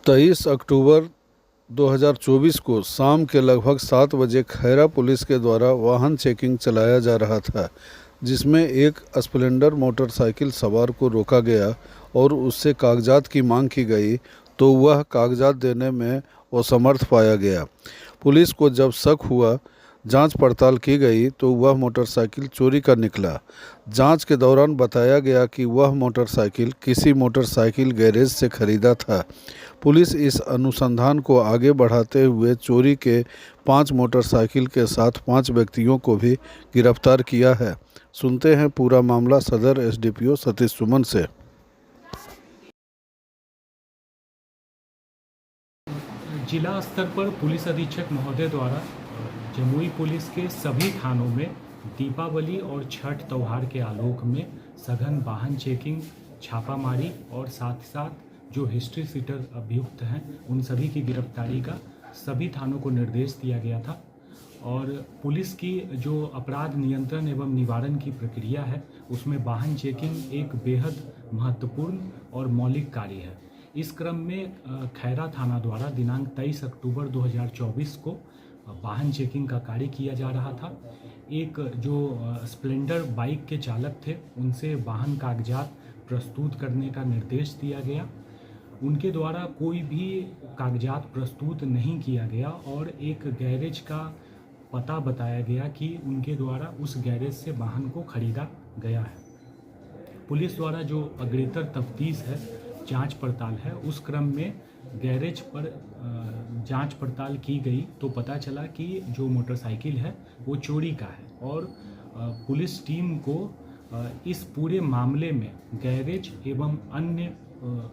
23 अक्टूबर 2024 को शाम के लगभग 7 बजे खैरा पुलिस के द्वारा वाहन चेकिंग चलाया जा रहा था, जिसमें एक स्प्लेंडर मोटरसाइकिल सवार को रोका गया और उससे कागजात की मांग की गई, तो वह कागजात देने में असमर्थ पाया गया। पुलिस को जब शक हुआ, जांच पड़ताल की गई तो वह मोटरसाइकिल चोरी का निकला। जांच के दौरान बताया गया कि वह मोटरसाइकिल किसी मोटरसाइकिल गैरेज से खरीदा था। पुलिस इस अनुसंधान को आगे बढ़ाते हुए चोरी के 5 मोटरसाइकिल के साथ 5 व्यक्तियों को भी गिरफ्तार किया है। सुनते हैं पूरा मामला सदर एसडीपीओ सतीश सुमन से। जिला स्तर पर पुलिस अधीक्षक महोदय द्वारा जमुई पुलिस के सभी थानों में दीपावली और छठ त्यौहार के आलोक में सघन वाहन चेकिंग, छापामारी और साथ साथ जो हिस्ट्री सीटर अभियुक्त हैं उन सभी की गिरफ्तारी का सभी थानों को निर्देश दिया गया था। और पुलिस की जो अपराध नियंत्रण एवं निवारण की प्रक्रिया है उसमें वाहन चेकिंग एक बेहद महत्वपूर्ण और मौलिक कार्य है। इस क्रम में खैरा थाना द्वारा दिनांक 23 अक्टूबर 2024 को वाहन चेकिंग का कार्य किया जा रहा था। एक जो स्प्लेंडर बाइक के चालक थे उनसे वाहन कागजात प्रस्तुत करने का निर्देश दिया गया। उनके द्वारा कोई भी कागजात प्रस्तुत नहीं किया गया और एक गैरेज का पता बताया गया कि उनके द्वारा उस गैरेज से वाहन को खरीदा गया है। पुलिस द्वारा जो अग्रेतर तफ्तीश है, जांच पड़ताल है, उस क्रम में गैरेज पर जांच पड़ताल की गई तो पता चला कि जो मोटरसाइकिल है वो चोरी का है। और पुलिस टीम को इस पूरे मामले में गैरेज एवं अन्य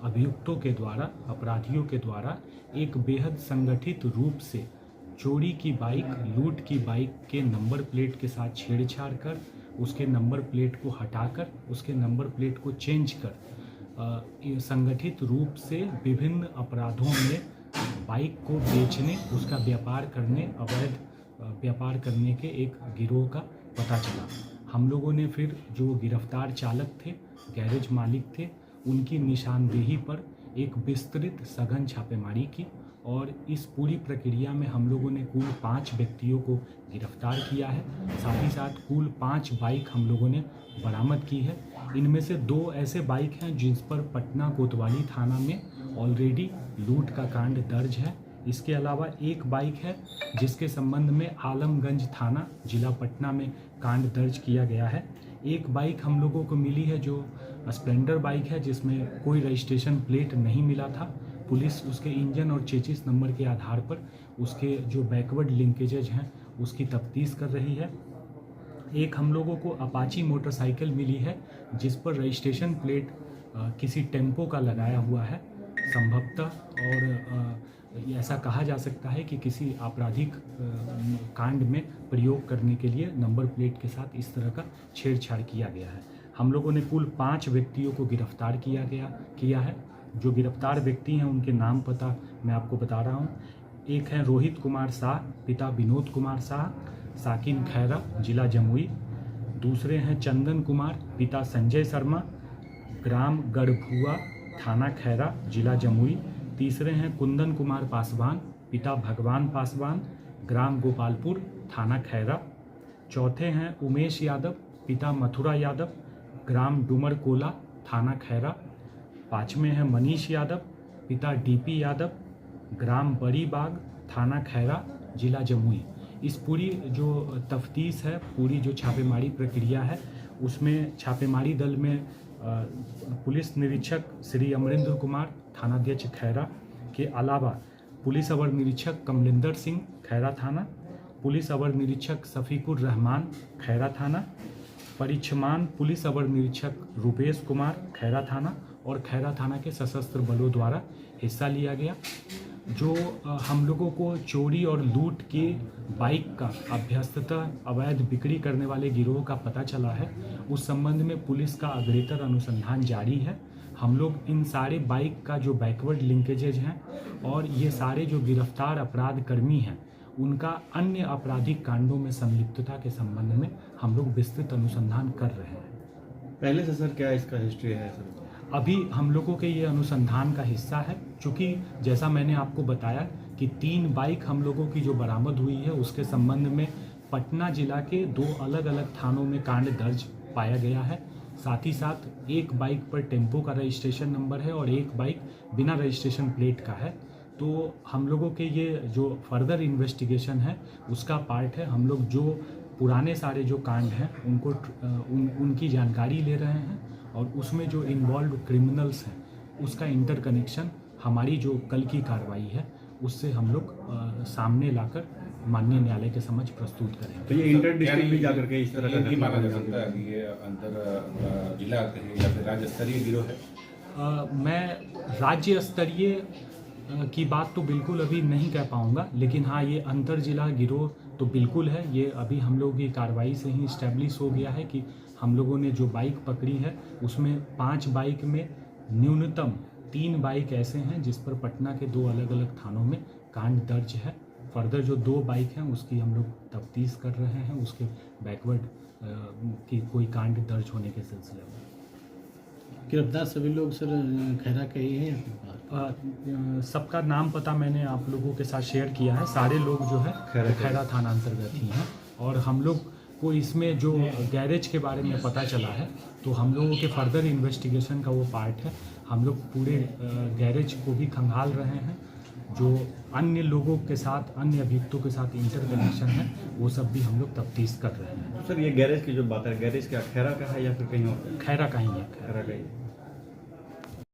अभियुक्तों के द्वारा, अपराधियों के द्वारा एक बेहद संगठित रूप से चोरी की बाइक, लूट की बाइक के नंबर प्लेट के साथ छेड़छाड़ कर, उसके नंबर प्लेट को हटाकर, उसके नंबर प्लेट को चेंज कर संगठित रूप से विभिन्न अपराधों में बाइक को बेचने, उसका व्यापार करने, अवैध व्यापार करने के एक गिरोह का पता चला। हम लोगों ने फिर जो गिरफ्तार चालक थे, गैरेज मालिक थे, उनकी निशानदेही पर एक विस्तृत सघन छापेमारी की और इस पूरी प्रक्रिया में हम लोगों ने कुल 5 व्यक्तियों को गिरफ्तार किया है। साथ ही साथ कुल 5 बाइक हम लोगों ने बरामद की है। इनमें से 2 ऐसे बाइक हैं जिस पर पटना कोतवाली थाना में ऑलरेडी लूट का कांड दर्ज है। इसके अलावा एक बाइक है जिसके संबंध में आलमगंज थाना जिला पटना में कांड दर्ज किया गया है। एक बाइक हम लोगों को मिली है जो स्प्लेंडर बाइक है जिसमें कोई रजिस्ट्रेशन प्लेट नहीं मिला था। पुलिस उसके इंजन और चेचिस नंबर के आधार पर उसके जो बैकवर्ड लिंकेजेज हैं उसकी तफ्तीश कर रही है। एक हम लोगों को अपाची मोटरसाइकिल मिली है जिस पर रजिस्ट्रेशन प्लेट किसी टेम्पो का लगाया हुआ है संभवतः, और ऐसा कहा जा सकता है कि किसी आपराधिक कांड में प्रयोग करने के लिए नंबर प्लेट के साथ इस तरह का छेड़छाड़ किया गया है। हम लोगों ने कुल 5 व्यक्तियों को गिरफ्तार किया है। जो गिरफ्तार व्यक्ति हैं उनके नाम पता मैं आपको बता रहा हूँ। एक हैं रोहित कुमार शाह, पिता विनोद कुमार शाह, साकिन खैरा, जिला जमुई। दूसरे हैं चंदन कुमार, पिता संजय शर्मा, ग्राम गढ़भुआ, थाना खैरा, जिला जमुई। तीसरे हैं कुंदन कुमार पासवान, पिता भगवान पासवान, ग्राम गोपालपुर, थाना खैरा। चौथे हैं उमेश यादव, पिता मथुरा यादव, ग्राम डुमरकोला, थाना खैरा। 5वें हैं मनीष यादव, पिता डीपी यादव, ग्राम बड़ी बाग, थाना खैरा, जिला जमुई। इस पूरी जो तफ्तीश है, पूरी जो छापेमारी प्रक्रिया है, उसमें छापेमारी दल में पुलिस निरीक्षक श्री अमरिंद्र कुमार, थानाध्यक्ष खैरा के अलावा पुलिस अवर निरीक्षक कमलिंदर सिंह, खैरा थाना, पुलिस अवर निरीक्षक शफीकुर रहमान, खैरा थाना, परिक्षमान पुलिस अवर निरीक्षक रूपेश कुमार, खैरा थाना, और खैरा थाना के सशस्त्र बलों द्वारा हिस्सा लिया गया। जो हम लोगों को चोरी और लूट के बाइक का अभ्यस्तः अवैध बिक्री करने वाले गिरोह का पता चला है, उस संबंध में पुलिस का अग्रेतर अनुसंधान जारी है। हम लोग इन सारे बाइक का जो बैकवर्ड लिंकेजेज हैं और ये सारे जो गिरफ्तार अपराध कर्मी हैं उनका अन्य आपराधिक कांडों में संलिप्तता के संबंध में हम लोग विस्तृत अनुसंधान कर रहे हैं। पहले से सर क्या इसका हिस्ट्री है सर? अभी हम लोगों के ये अनुसंधान का हिस्सा है, क्योंकि जैसा मैंने आपको बताया कि 3 बाइक हम लोगों की जो बरामद हुई है उसके संबंध में पटना जिला के 2 अलग अलग थानों में कांड दर्ज पाया गया है। साथ ही साथ एक बाइक पर टेम्पो का रजिस्ट्रेशन नंबर है और एक बाइक बिना रजिस्ट्रेशन प्लेट का है। तो हम लोगों के ये जो फर्दर इन्वेस्टिगेशन है उसका पार्ट है। हम लोग जो पुराने सारे जो कांड हैं उनको उनकी जानकारी ले रहे हैं और उसमें जो इन्वॉल्व क्रिमिनल्स हैं उसका इंटरकनेक्शन हमारी जो कल की कार्रवाई है उससे हम लोग सामने लाकर माननीय न्यायालय के समक्ष प्रस्तुत करेंगे। तो ये इंटर डिस्ट्रिक्ट भी जाकर के इस तरह का नहीं माना जा सकता है कि ये अंतर जिला या फिर राज्य स्तरीय गिरोह है। मैं राज्य स्तरीय की बात तो बिल्कुल अभी नहीं कह पाऊँगा, लेकिन हाँ ये अंतर जिला गिरोह तो बिल्कुल है। ये अभी हम लोगों की कार्रवाई से ही इस्टेब्लिश हो गया है कि हम लोगों ने जो बाइक पकड़ी है उसमें 5 बाइक में न्यूनतम 3 बाइक ऐसे हैं जिस पर पटना के 2 अलग अलग थानों में कांड दर्ज है। फर्दर जो 2 बाइक हैं उसकी हम लोग तफ्तीश कर रहे हैं, उसके बैकवर्ड की कोई कांड दर्ज होने के सिलसिले में। गिरफ्तार सभी लोग सर खैरा के ही हैं या फिर सबका नाम पता मैंने आप लोगों के साथ शेयर किया है। सारे लोग जो है खैरा थाना अंतर्गत ही हैं और हम लोग को इसमें जो गैरेज के बारे में पता चला है तो हम लोगों के फर्दर इन्वेस्टिगेशन का वो पार्ट है। हम लोग पूरे गैरेज को भी खंगाल रहे हैं। जो अन्य लोगों के साथ, अन्य अभियुक्तों के साथ इंटरकनेक्शन है वो सब भी हम लोग तफ्तीश कर रहे हैं। सर ये गैरेज की जो बात है, गैरेज क्या खैरा का है या फिर कहीं और? खैरा का ही है। खैरा का ही।